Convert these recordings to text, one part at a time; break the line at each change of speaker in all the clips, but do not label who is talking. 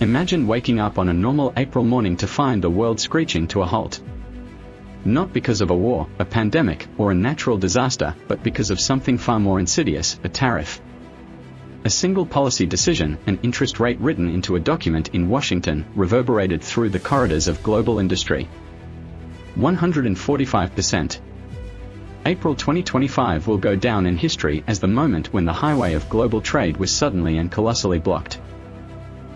Imagine waking up on a normal April morning to find the world screeching to a halt. Not because of a war, a pandemic, or a natural disaster, but because of something far more insidious, a tariff. A single policy decision, an interest rate written into a document in Washington, reverberated through the corridors of global industry. 145%. April 2025 will go down in history as the moment when the highway of global trade was suddenly and colossally blocked.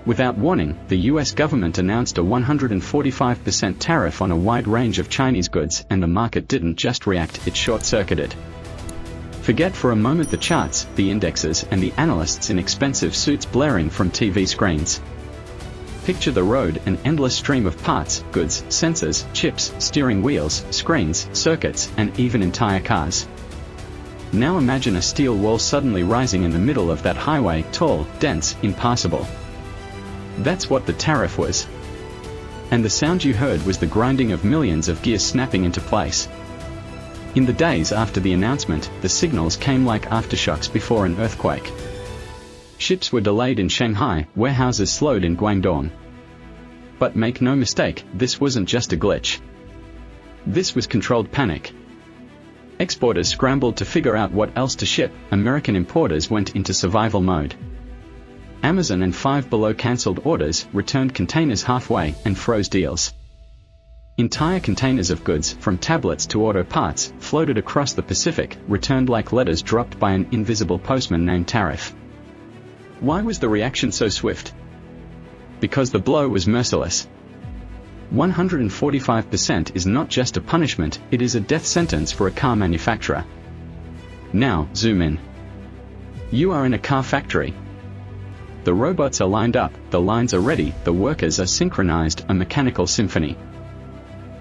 Without warning, the US government announced a 145% tariff on a wide range of Chinese goods, and the market didn't just react, it short-circuited. Forget for a moment the charts, the indexes, and the analysts in expensive suits blaring from TV screens. Picture the road, an endless stream of parts, goods, sensors, chips, steering wheels, screens, circuits, and even entire cars. Now imagine a steel wall suddenly rising in the middle of that highway, tall, dense, impassable. That's what the tariff was. And the sound you heard was the grinding of millions of gears snapping into place. In the days after the announcement, the signals came like aftershocks before an earthquake. Ships were delayed in Shanghai, warehouses slowed in Guangdong. But make no mistake, this wasn't just a glitch. This was controlled panic. Exporters scrambled to figure out what else to ship, American importers went into survival mode. Amazon and Five Below cancelled orders, returned containers halfway, and froze deals. Entire containers of goods, from tablets to auto parts, floated across the Pacific, returned like letters dropped by an invisible postman named Tariff. Why was the reaction so swift? Because the blow was merciless. 145% is not just a punishment, it is a death sentence for a car manufacturer. Now, zoom in. You are in a car factory. The robots are lined up, the lines are ready, the workers are synchronized, a mechanical symphony.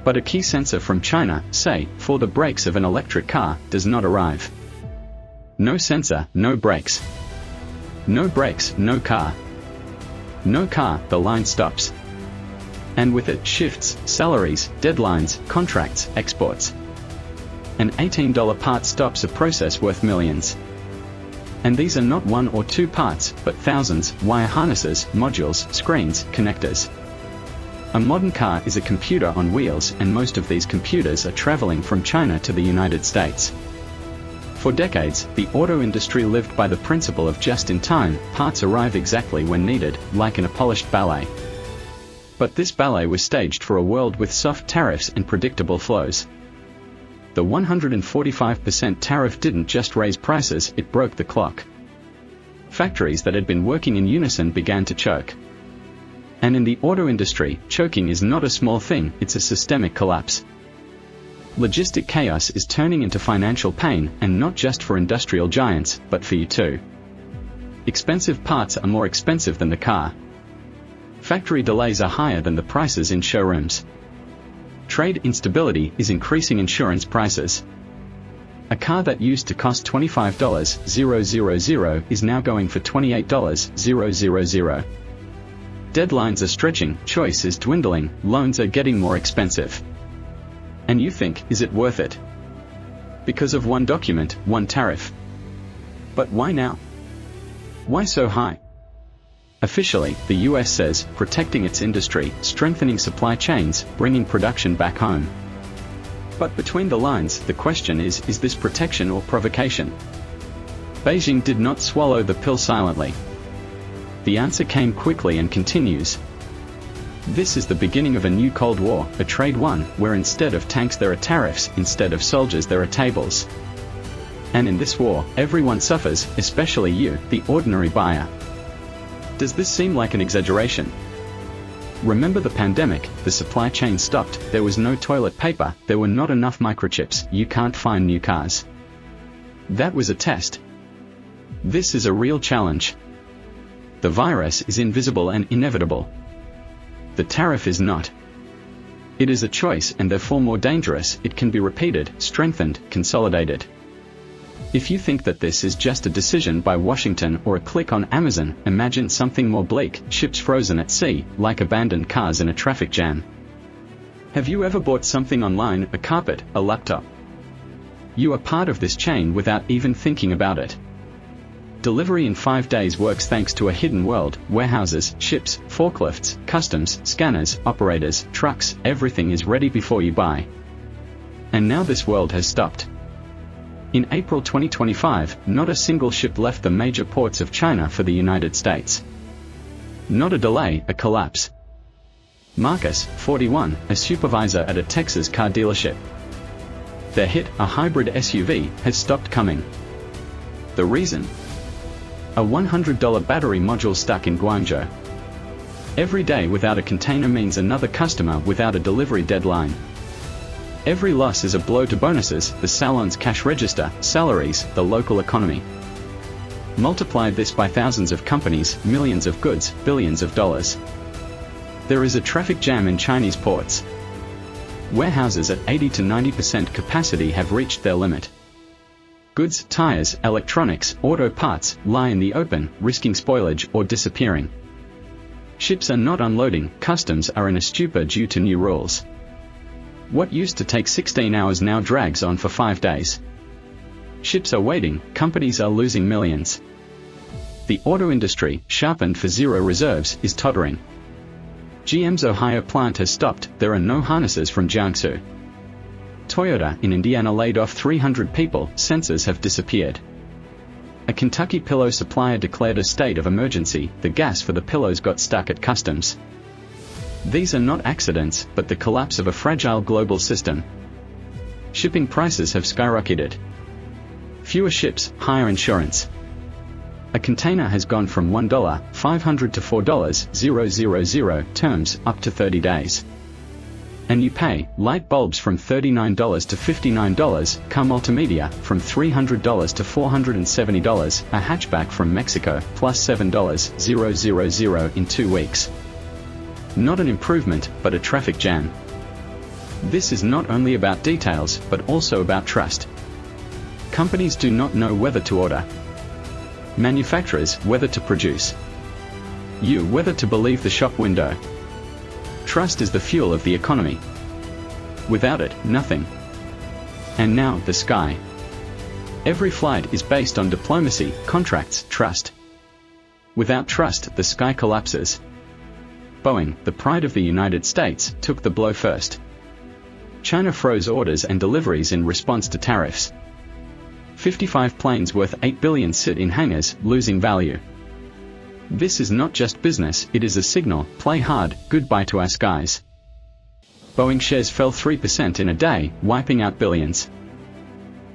But a key sensor from China, say, for the brakes of an electric car, does not arrive. No sensor, no brakes. No brakes, no car. No car, the line stops. And with it, shifts, salaries, deadlines, contracts, exports. An $18 part stops a process worth millions. And these are not one or two parts, but thousands, wire harnesses, modules, screens, connectors. A modern car is a computer on wheels, and most of these computers are traveling from China to the United States. For decades, the auto industry lived by the principle of just-in-time, parts arrive exactly when needed, like in a polished ballet. But this ballet was staged for a world with soft tariffs and predictable flows. The 145% tariff didn't just raise prices, it broke the clock. Factories that had been working in unison began to choke. And in the auto industry, choking is not a small thing, it's a systemic collapse. Logistic chaos is turning into financial pain, and not just for industrial giants, but for you too. Expensive parts are more expensive than the car. Factory delays are higher than the prices in showrooms. Trade instability is increasing insurance prices. A car that used to cost $25,000 is now going for $28,000. Deadlines are stretching, choice is dwindling, loans are getting more expensive. And you think, is it worth it? Because of one document, one tariff. But why now? Why so high? Officially, the US says, protecting its industry, strengthening supply chains, bringing production back home. But between the lines, the question is this protection or provocation? Beijing did not swallow the pill silently. The answer came quickly and continues. This is the beginning of a new Cold War, a trade one, where instead of tanks there are tariffs, instead of soldiers there are tables. And in this war, everyone suffers, especially you, the ordinary buyer. Does this seem like an exaggeration? Remember the pandemic, the supply chain stopped, there was no toilet paper, there were not enough microchips, you can't find new cars. That was a test. This is a real challenge. The virus is invisible and inevitable. The tariff is not. It is a choice, and therefore more dangerous. It can be repeated, strengthened, consolidated. If you think that this is just a decision by Washington or a click on Amazon, imagine something more bleak, ships frozen at sea, like abandoned cars in a traffic jam. Have you ever bought something online, a carpet, a laptop? You are part of this chain without even thinking about it. Delivery in 5 days works thanks to a hidden world: warehouses, ships, forklifts, customs, scanners, operators, trucks, everything is ready before you buy. And now this world has stopped. In April 2025, not a single ship left the major ports of China for the United States. Not a delay, a collapse. Marcus, 41, a supervisor at a Texas car dealership. Their hit, a hybrid SUV, has stopped coming. The reason? A $100 battery module stuck in Guangzhou. Every day without a container means another customer without a delivery deadline. Every loss is a blow to bonuses, the salon's cash register, salaries, the local economy. Multiply this by thousands of companies, millions of goods, billions of dollars. There is a traffic jam in Chinese ports. Warehouses at 80 to 90% capacity have reached their limit. Goods, tires, electronics, auto parts, lie in the open, risking spoilage or disappearing. Ships are not unloading, customs are in a stupor due to new rules. What used to take 16 hours now drags on for 5 days. Ships are waiting, companies are losing millions. The auto industry, sharpened for zero reserves, is tottering. GM's Ohio plant has stopped, there are no harnesses from Jiangsu. Toyota in Indiana laid off 300 people, sensors have disappeared. A Kentucky pillow supplier declared a state of emergency, the gas for the pillows got stuck at customs. These are not accidents, but the collapse of a fragile global system. Shipping prices have skyrocketed. Fewer ships, higher insurance. A container has gone from $1.500 to $4.000 terms, up to 30 days. And you pay, light bulbs from $39 to $59, car multimedia, from $300 to $470, a hatchback from Mexico, plus $7,000 in 2 weeks. Not an improvement, but a traffic jam. This is not only about details, but also about trust. Companies do not know whether to order. Manufacturers, whether to produce. You, whether to believe the shop window. Trust is the fuel of the economy. Without it, nothing. And now, the sky. Every flight is based on diplomacy, contracts, trust. Without trust, the sky collapses. Boeing, the pride of the United States, took the blow first. China froze orders and deliveries in response to tariffs. 55 planes worth $8 billion sit in hangars, losing value. This is not just business, it is a signal: play hard, goodbye to our skies. Boeing shares fell 3% in a day, wiping out billions.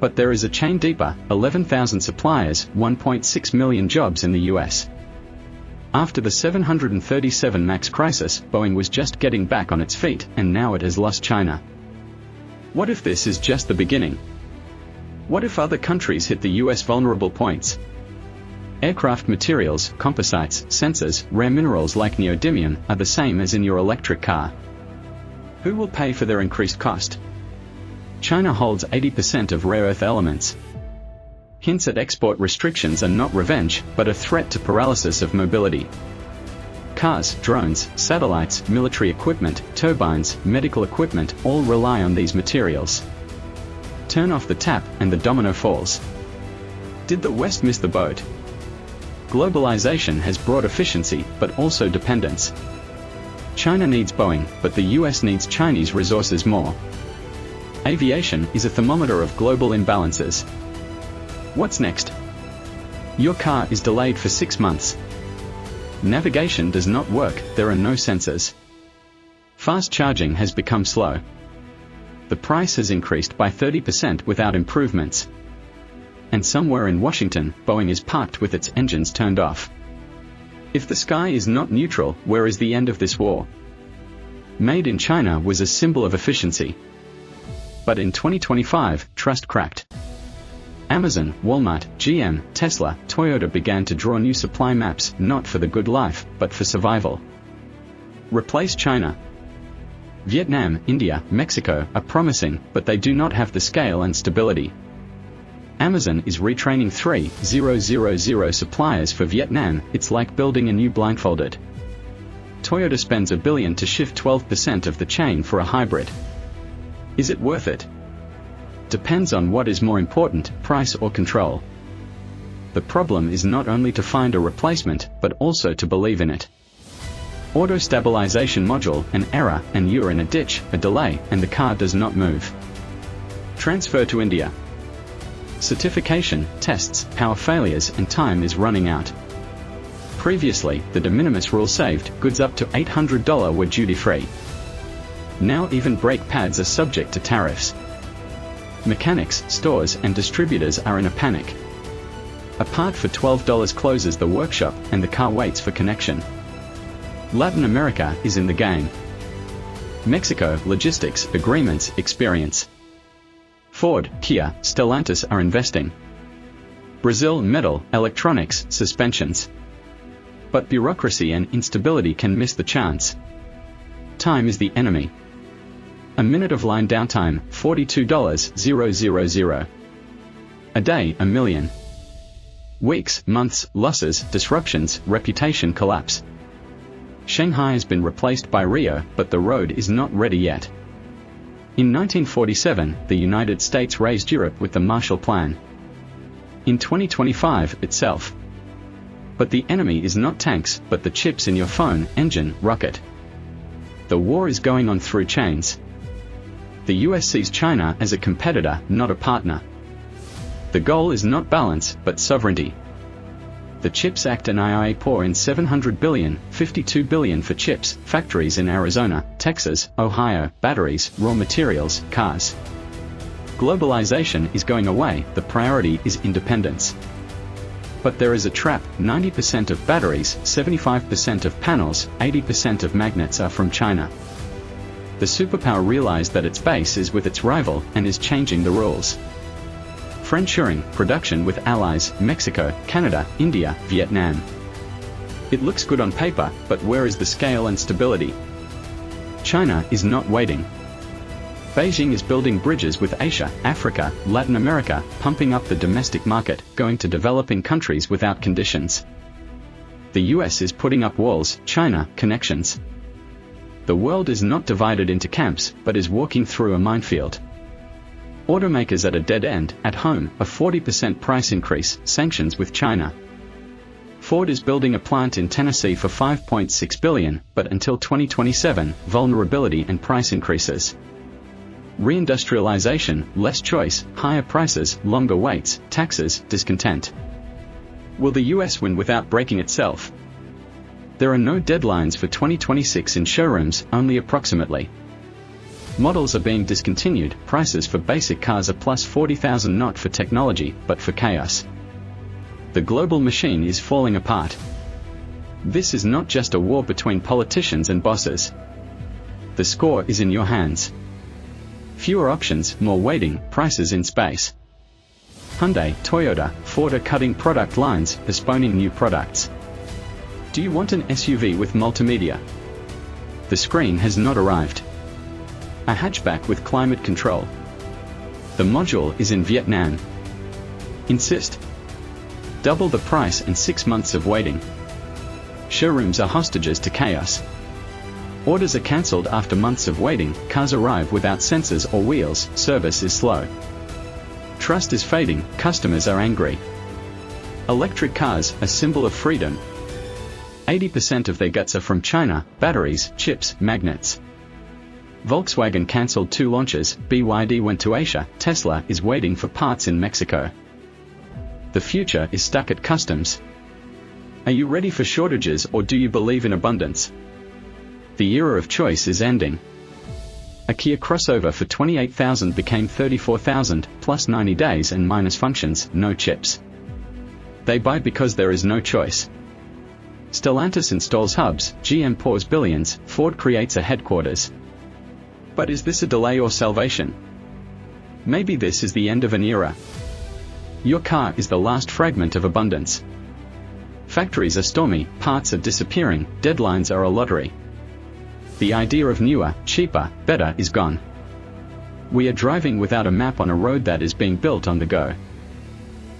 But there is a chain deeper: 11,000 suppliers, 1.6 million jobs in the US. After the 737 MAX crisis, Boeing was just getting back on its feet, and now it has lost China. What if this is just the beginning? What if other countries hit the US vulnerable points? Aircraft materials, composites, sensors, rare minerals like neodymium are the same as in your electric car. Who will pay for their increased cost? China holds 80% of rare earth elements. Hints at export restrictions are not revenge, but a threat to paralysis of mobility. Cars, drones, satellites, military equipment, turbines, medical equipment all rely on these materials. Turn off the tap, and the domino falls. Did the West miss the boat? Globalization has brought efficiency, but also dependence. China needs Boeing, but the US needs Chinese resources more. Aviation is a thermometer of global imbalances. What's next? Your car is delayed for 6 months. Navigation does not work, there are no sensors. Fast charging has become slow. The price has increased by 30% without improvements. And somewhere in Washington, Boeing is parked with its engines turned off. If the sky is not neutral, where is the end of this war? Made in China was a symbol of efficiency. But in 2025, trust cracked. Amazon, Walmart, GM, Tesla, Toyota began to draw new supply maps, not for the good life, but for survival. Replace China. Vietnam, India, Mexico are promising, but they do not have the scale and stability. Amazon is retraining 3,000 suppliers for Vietnam, it's like building a new blindfolded. Toyota spends $1 billion to shift 12% of the chain for a hybrid. Is it worth it? Depends on what is more important, price or control. The problem is not only to find a replacement, but also to believe in it. Auto stabilization module, an error, and you're in a ditch, a delay, and the car does not move. Transfer to India. Certification, tests, power failures, and time is running out. Previously, the de minimis rule saved goods up to $800 were duty-free. Now even brake pads are subject to tariffs. Mechanics, stores, and distributors are in a panic. A part for $12 closes the workshop, and the car waits for connection. Latin America is in the game. Mexico, logistics, agreements, experience. Ford, Kia, Stellantis are investing. Brazil, metal, electronics, suspensions. But bureaucracy and instability can miss the chance. Time is the enemy. A minute of line downtime, $42,000. A day, $1 million. Weeks, months, losses, disruptions, reputation collapse. Shanghai has been replaced by Rio, but the road is not ready yet. In 1947, the United States raised Europe with the Marshall Plan. In 2025, itself. But the enemy is not tanks, but the chips in your phone, engine, rocket. The war is going on through chains. The US sees China as a competitor, not a partner. The goal is not balance, but sovereignty. The CHIPS Act and IIA pour in $700 billion, $52 billion for chips, factories in Arizona, Texas, Ohio, batteries, raw materials, cars. Globalization is going away, the priority is independence. But there is a trap, 90% of batteries, 75% of panels, 80% of magnets are from China. The superpower realized that its base is with its rival, and is changing the rules. Friendshoring production with allies, Mexico, Canada, India, Vietnam. It looks good on paper, but where is the scale and stability? China is not waiting. Beijing is building bridges with Asia, Africa, Latin America, pumping up the domestic market, going to developing countries without conditions. The US is putting up walls, China, connections. The world is not divided into camps, but is walking through a minefield. Automakers at a dead end, at home, a 40% price increase, sanctions with China. Ford is building a plant in Tennessee for $5.6 billion, but until 2027, vulnerability and price increases. Reindustrialization, less choice, higher prices, longer waits, taxes, discontent. Will the US win without breaking itself? There are no deadlines for 2026 in showrooms, only approximately. Models are being discontinued, prices for basic cars are plus 40,000 not for technology, but for chaos. The global machine is falling apart. This is not just a war between politicians and bosses. The score is in your hands. Fewer options, more waiting, prices in space. Hyundai, Toyota, Ford are cutting product lines, postponing new products. Do you want an SUV with multimedia? The screen has not arrived. A hatchback with climate control. The module is in Vietnam. Insist. Double the price and 6 months of waiting. Showrooms are hostages to chaos. Orders are cancelled after months of waiting, cars arrive without sensors or wheels, service is slow. Trust is fading, customers are angry. Electric cars, a symbol of freedom. 80% of their guts are from China, batteries, chips, magnets. Volkswagen cancelled 2 launches, BYD went to Asia, Tesla is waiting for parts in Mexico. The future is stuck at customs. Are you ready for shortages or do you believe in abundance? The era of choice is ending. A Kia crossover for $28,000 became $34,000, plus 90 days and minus functions, no chips. They buy because there is no choice. Stellantis installs hubs, GM pours billions, Ford creates a headquarters. But is this a delay or salvation? Maybe this is the end of an era. Your car is the last fragment of abundance. Factories are stormy, parts are disappearing, deadlines are a lottery. The idea of newer, cheaper, better is gone. We are driving without a map on a road that is being built on the go.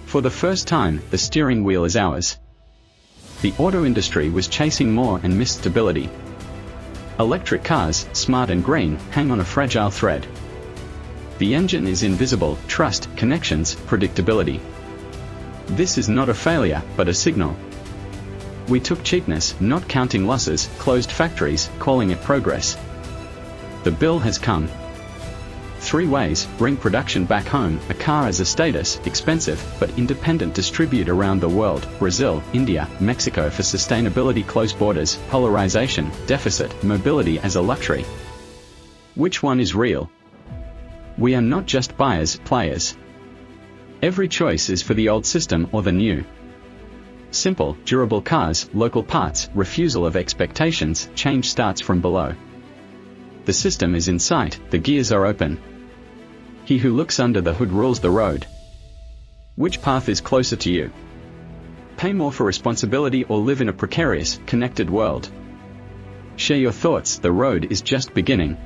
For the first time, the steering wheel is ours. The auto industry was chasing more and missed stability. Electric cars, smart and green, hang on a fragile thread. The engine is invisible, trust, connections, predictability. This is not a failure, but a signal. We took cheapness, not counting losses, closed factories, calling it progress. The bill has come. 3 ways: bring production back home, a car as a status, expensive, but independent, distribute around the world, Brazil, India, Mexico for sustainability, close borders, polarization, deficit, mobility as a luxury. Which one is real? We are not just buyers, players. Every choice is for the old system or the new. Simple, durable cars, local parts, refusal of expectations, change starts from below. The system is in sight, the gears are open. He who looks under the hood rules the road. Which path is closer to you? Pay more for responsibility or live in a precarious, connected world? Share your thoughts, the road is just beginning.